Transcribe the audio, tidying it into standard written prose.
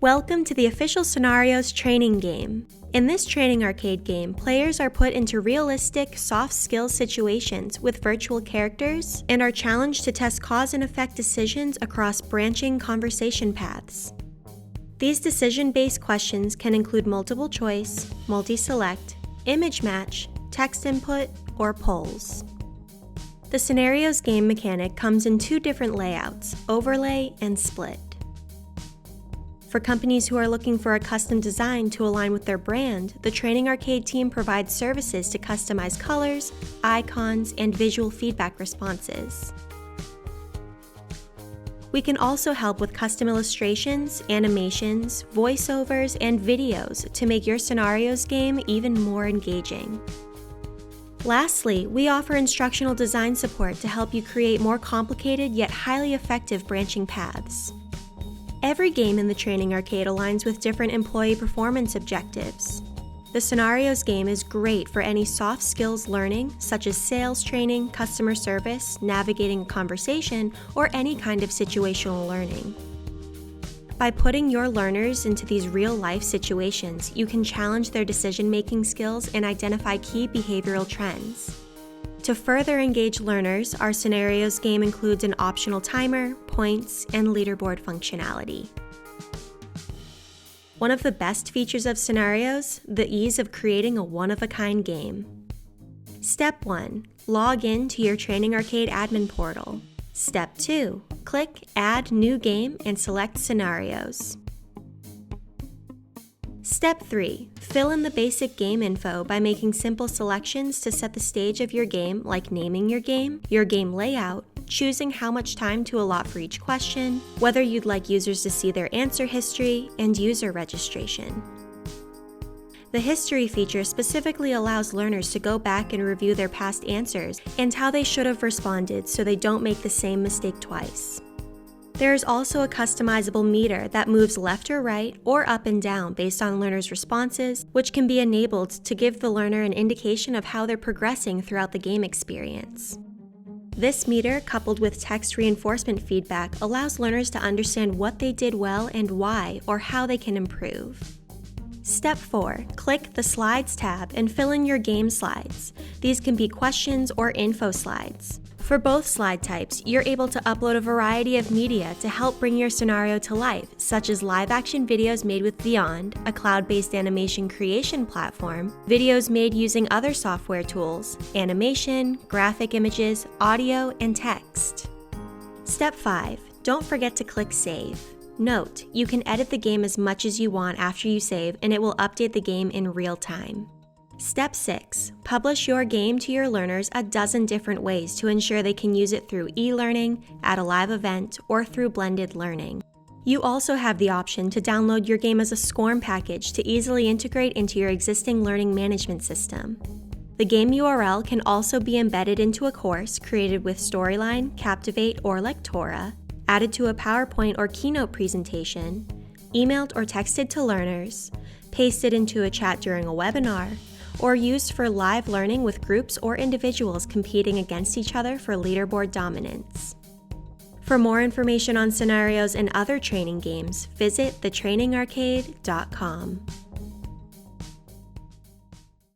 Welcome to the official Scenarios training game. In this training arcade game, players are put into realistic, soft skills situations with virtual characters and are challenged to test cause and effect decisions across branching conversation paths. These decision-based questions can include multiple choice, multi-select, image match, text input, or polls. The Scenarios game mechanic comes in two different layouts, overlay and split. For companies who are looking for a custom design to align with their brand, the Training Arcade team provides services to customize colors, icons, and visual feedback responses. We can also help with custom illustrations, animations, voiceovers, and videos to make your Scenarios game even more engaging. Lastly, we offer instructional design support to help you create more complicated yet highly effective branching paths. Every game in the Training Arcade aligns with different employee performance objectives. The Scenarios game is great for any soft skills learning, such as sales training, customer service, navigating a conversation, or any kind of situational learning. By putting your learners into these real-life situations, you can challenge their decision-making skills and identify key behavioral trends. To further engage learners, our Scenarios game includes an optional timer, points, and leaderboard functionality. One of the best features of Scenarios, the ease of creating a one-of-a-kind game. Step 1. Log in to your Training Arcade admin portal. Step 2. Click Add New Game and select Scenarios. Step 3. Fill in the basic game info by making simple selections to set the stage of your game, like naming your game layout, choosing how much time to allot for each question, whether you'd like users to see their answer history, and user registration. The history feature specifically allows learners to go back and review their past answers and how they should have responded so they don't make the same mistake twice. There is also a customizable meter that moves left or right or up and down based on learners' responses, which can be enabled to give the learner an indication of how they're progressing throughout the game experience. This meter, coupled with text reinforcement feedback, allows learners to understand what they did well and why, or how they can improve. Step 4. Click the Slides tab and fill in your game slides. These can be questions or info slides. For both slide types, you're able to upload a variety of media to help bring your scenario to life, such as live-action videos made with Vyond, a cloud-based animation creation platform, videos made using other software tools, animation, graphic images, audio, and text. Step 5. Don't forget to click Save. Note, you can edit the game as much as you want after you save, and it will update the game in real time. Step 6. Publish your game to your learners a dozen different ways to ensure they can use it through e-learning, at a live event, or through blended learning. You also have the option to download your game as a SCORM package to easily integrate into your existing learning management system. The game URL can also be embedded into a course created with Storyline, Captivate, or Lectora, added to a PowerPoint or Keynote presentation, emailed or texted to learners, pasted into a chat during a webinar, or used for live learning with groups or individuals competing against each other for leaderboard dominance. For more information on Scenarios and other training games, visit thetrainingarcade.com.